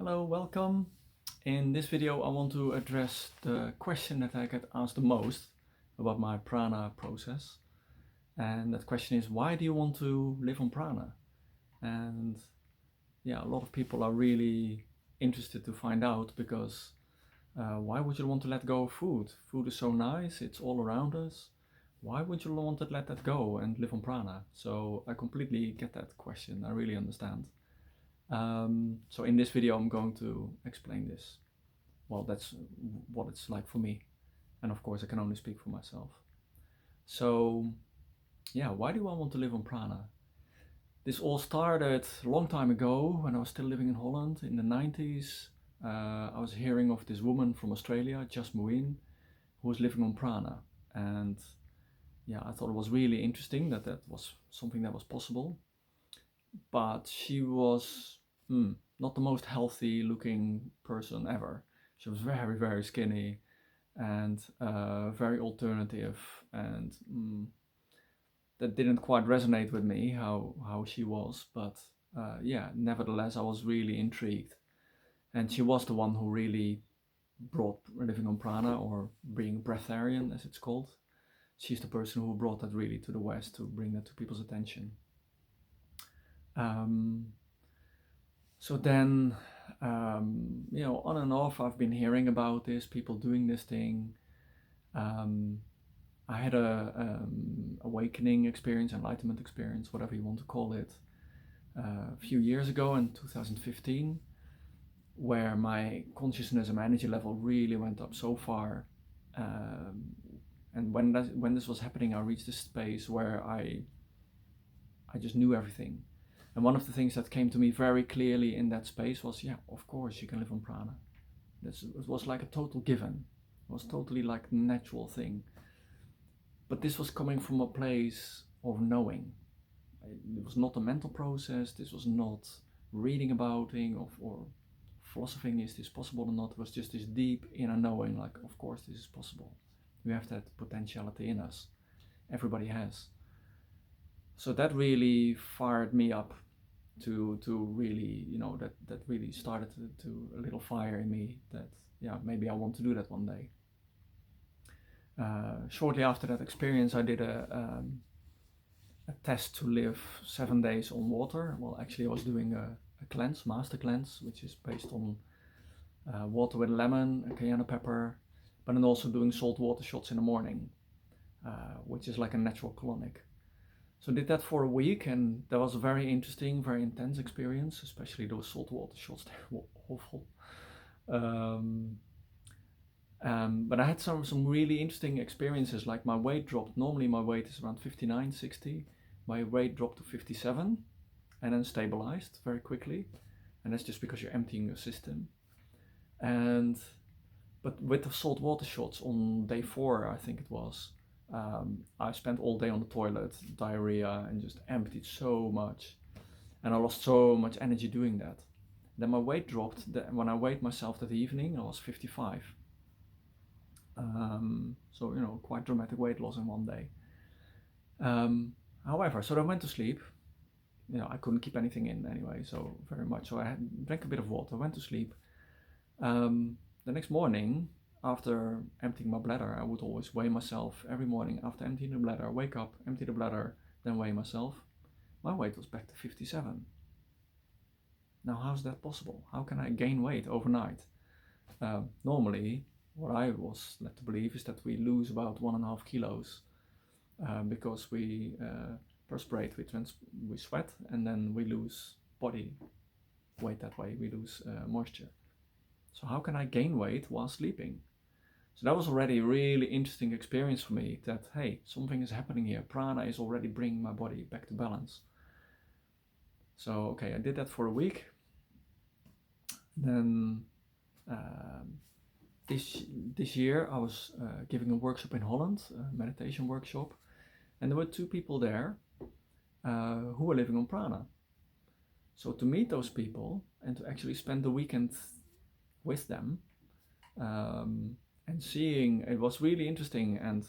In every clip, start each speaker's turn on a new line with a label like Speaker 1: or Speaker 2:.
Speaker 1: Hello, welcome. In this video I want to address the question that I get asked the most about my prana process. And that question is, why do you want to live on prana? And yeah, a lot of people are really interested to find out because why would you want to let go of food? Food is so nice, it's all around us. Why would you want to let that go and live on prana? So I completely get that question, I really understand. So in this video I'm going to explain this. Well, that's what it's like for me. And of course I can only speak for myself. So yeah, why do I want to live on prana? This all started a long time ago when I was still living in Holland in the 90s. I was hearing of this woman from Australia, Jasmine, who was living on prana. And yeah, I thought it was really interesting that that was something that was possible. But she was not the most healthy looking person ever. She was very, very skinny and very alternative, and that didn't quite resonate with me how she was. But yeah, nevertheless, I was really intrigued. And she was the one who really brought living on prana, or being breatharian as it's called. She's the person who brought that really to the West, to bring that to people's attention. So then, on and off, I've been hearing about this, people doing this thing. I had a awakening experience, enlightenment experience, whatever you want to call it, a few years ago in 2015, where my consciousness and my energy level really went up so far. And when this was happening, I reached a space where I just knew everything. And one of the things that came to me very clearly in that space was, yeah, of course you can live on prana. It was like a total given. It was totally like a natural thing. But this was coming from a place of knowing. It was not a mental process. This was not reading about it or philosophing, is this possible or not? It was just this deep inner knowing, like, of course this is possible. We have that potentiality in us. Everybody has. So that really fired me up to really, that really started to a little fire in me that, yeah, maybe I want to do that one day. Shortly after that experience, I did a test to live 7 days on water. Well, actually I was doing a cleanse, master cleanse, which is based on water with lemon and cayenne pepper, but then also doing salt water shots in the morning, which is like a natural colonic. So I did that for a week, and that was a very interesting, very intense experience, especially those salt water shots. They were awful. But I had some really interesting experiences, like my weight dropped. Normally my weight is around 59, 60. My weight dropped to 57 and then stabilized very quickly. And that's just because you're emptying your system. But with the salt water shots on day 4, I think it was, I spent all day on the toilet, diarrhea, and just emptied so much. And I lost so much energy doing that. Then my weight dropped. When I weighed myself that evening, I was 55. So, quite dramatic weight loss in one day. However, so I went to sleep. I couldn't keep anything in anyway, so very much. So I drank a bit of water, went to sleep. The next morning, after emptying my bladder, I would always weigh myself every morning after emptying the bladder. Wake up, empty the bladder, then weigh myself. My weight was back to 57. Now, how's that possible? How can I gain weight overnight? Normally, what I was led to believe is that we lose about 1.5 kilos because we perspirate, we sweat, and then we lose body weight that way. We lose moisture. So how can I gain weight while sleeping? So that was already a really interesting experience for me, that, hey, something is happening here. Prana is already bringing my body back to balance. So, okay, I did that for a week. Then this year I was giving a workshop in Holland, a meditation workshop. And there were 2 people there who were living on prana. So to meet those people and to actually spend the weekend with them, and seeing, it was really interesting. And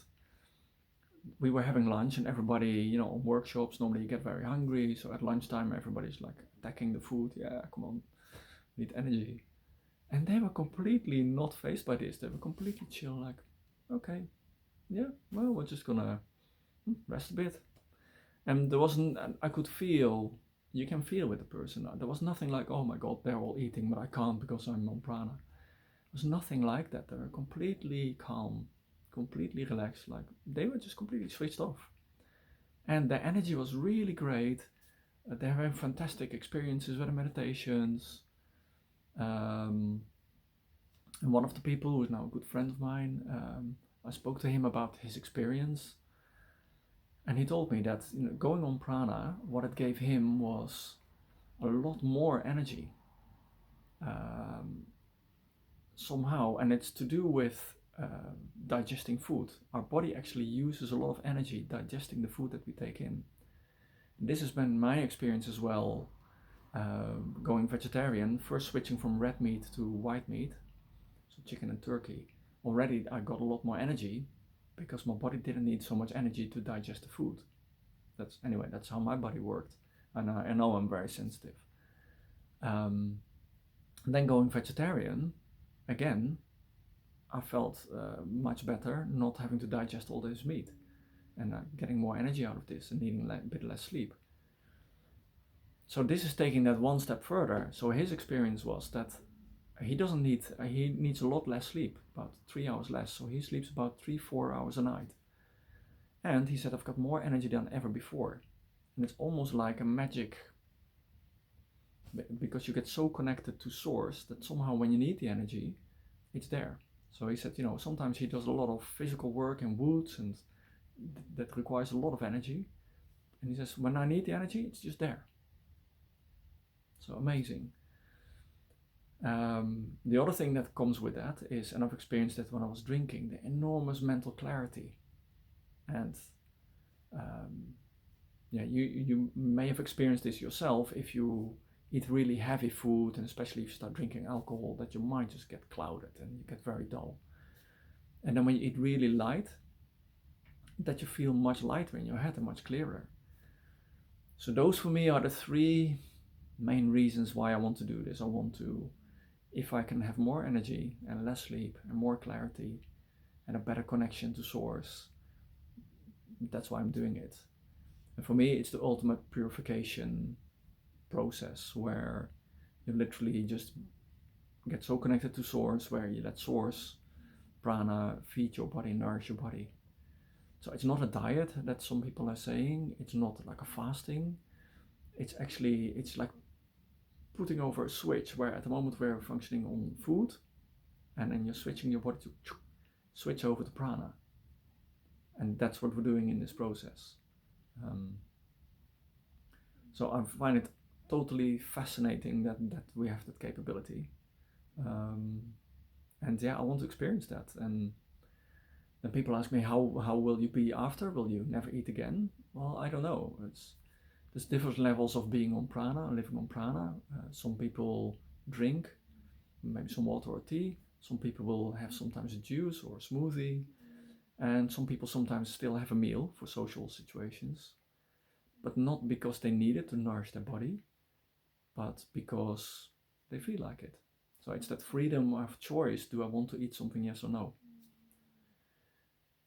Speaker 1: we were having lunch, and everybody, on workshops, normally you get very hungry. So at lunchtime, everybody's like attacking the food. Yeah, come on, need energy. And they were completely not phased by this. They were completely chill, like, okay, yeah, well, we're just gonna rest a bit. And there wasn't, and I could feel, you can feel with the person. There was nothing like, oh my god, they're all eating, but I can't because I'm on prana. There was nothing like that. They were completely calm, completely relaxed. Like they were just completely switched off. And their energy was really great. They're having fantastic experiences with the meditations. Um, and one of the people who is now a good friend of mine, I spoke to him about his experience. And he told me that going on prana, what it gave him was a lot more energy um, somehow. And it's to do with digesting food. Our body actually uses a lot of energy digesting the food that we take in. And this has been my experience as well, going vegetarian, first switching from red meat to white meat, so chicken and turkey. Already I got a lot more energy because my body didn't need so much energy to digest the food. That's how my body worked, and I know I'm very sensitive. Then going vegetarian, again, I felt much better not having to digest all this meat and getting more energy out of this and needing a bit less sleep. So this is taking that one step further. So his experience was that he needs a lot less sleep, about 3 hours less. So he sleeps about 3-4 hours a night. And he said, I've got more energy than ever before. And it's almost like a magic, because you get so connected to source that somehow when you need the energy, it's there. So he said, sometimes he does a lot of physical work in woods and that requires a lot of energy. And he says, when I need the energy, it's just there. So amazing. The other thing that comes with that is, and I've experienced that when I was drinking, the enormous mental clarity. And you may have experienced this yourself if you eat really heavy food, and especially if you start drinking alcohol, that your mind just gets clouded and you get very dull. And then when you eat really light, that you feel much lighter in your head and much clearer. So those for me are the 3 main reasons why I want to do this. I want to, if I can have more energy and less sleep and more clarity and a better connection to source, that's why I'm doing it. And for me, it's the ultimate purification process where you literally just get so connected to source, where you let source, prana, feed your body, nourish your body. So it's not a diet that some people are saying. It's not like a fasting. It's like putting over a switch where at the moment we're functioning on food, and then you're switching your body to switch over to prana. And that's what we're doing in this process. So I find it totally fascinating that we have that capability. And yeah, I want to experience that. And then people ask me, how will you be after? Will you never eat again? Well, I don't know. There's different levels of being on prana, living on prana. Some people drink, maybe some water or tea. Some people will have sometimes a juice or a smoothie. And some people sometimes still have a meal for social situations, but not because they need it to nourish their body, but because they feel like it. So it's that freedom of choice. Do I want to eat something, yes or no?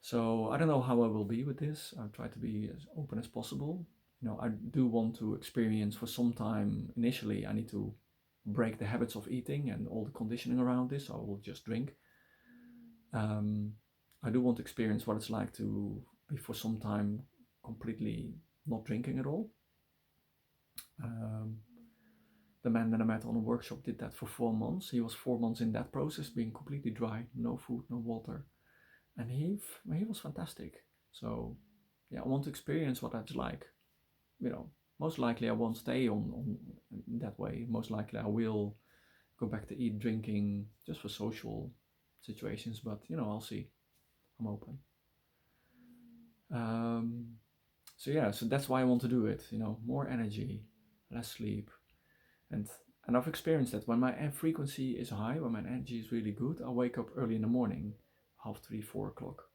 Speaker 1: So I don't know how I will be with this. I'll try to be as open as possible. I do want to experience for some time. Initially, I need to break the habits of eating and all the conditioning around this, so I will just drink. I do want to experience what it's like to be for some time completely not drinking at all. The man that I met on a workshop did that for 4 months. He was 4 months in that process, being completely dry, no food, no water. And he was fantastic. So yeah, I want to experience what that's like. Most likely I won't stay on that way. Most likely I will go back to drinking just for social situations, but I'll see. I'm open. So that's why I want to do it. More energy, less sleep, and I've experienced that when my frequency is high, when my energy is really good, I wake up early in the morning, 3:30, 4 o'clock,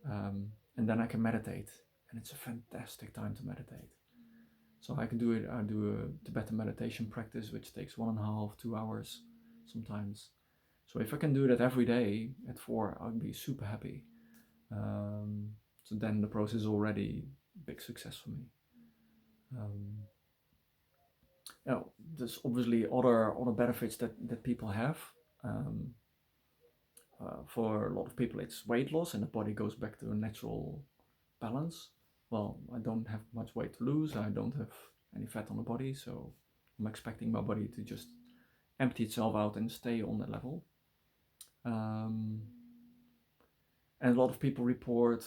Speaker 1: and then I can meditate, and it's a fantastic time to meditate. So I can do it. I do a Tibetan meditation practice, which takes 1.5-2 hours, sometimes. So if I can do that every day at 4, I'd be super happy. So then the process is already a big success for me. There's obviously other benefits that people have. For a lot of people, it's weight loss, and the body goes back to a natural balance. Well, I don't have much weight to lose. I don't have any fat on the body, so I'm expecting my body to just empty itself out and stay on that level. And a lot of people report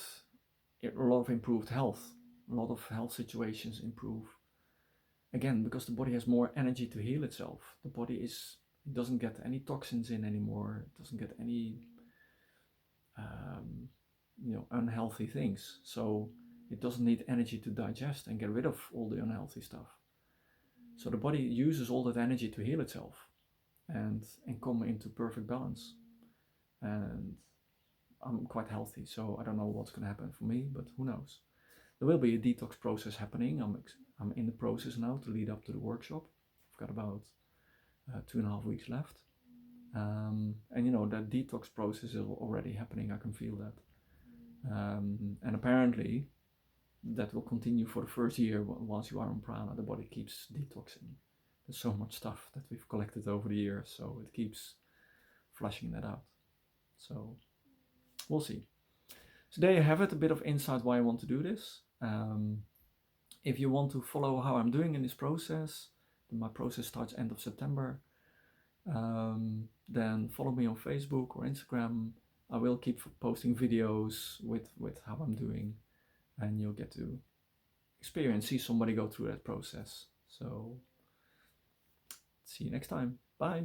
Speaker 1: a lot of improved health. A lot of health situations improve. Again, because the body has more energy to heal itself. The body it doesn't get any toxins in anymore. It doesn't get any unhealthy things. So it doesn't need energy to digest and get rid of all the unhealthy stuff. So the body uses all that energy to heal itself and come into perfect balance. And I'm quite healthy, so I don't know what's going to happen for me, but who knows. There will be a detox process happening. I'm in the process now to lead up to the workshop. I've got about 2.5 weeks left. And that detox process is already happening. I can feel that. And apparently that will continue for the first year. Once you are on Prana, the body keeps detoxing. There's so much stuff that we've collected over the years, so it keeps flushing that out. So we'll see. So there you have it, a bit of insight why I want to do this. If you want to follow how I'm doing in this process, my process starts end of September, then follow me on Facebook or Instagram. I will keep posting videos with how I'm doing, and you'll get to see somebody go through that process. So see you next time. Bye.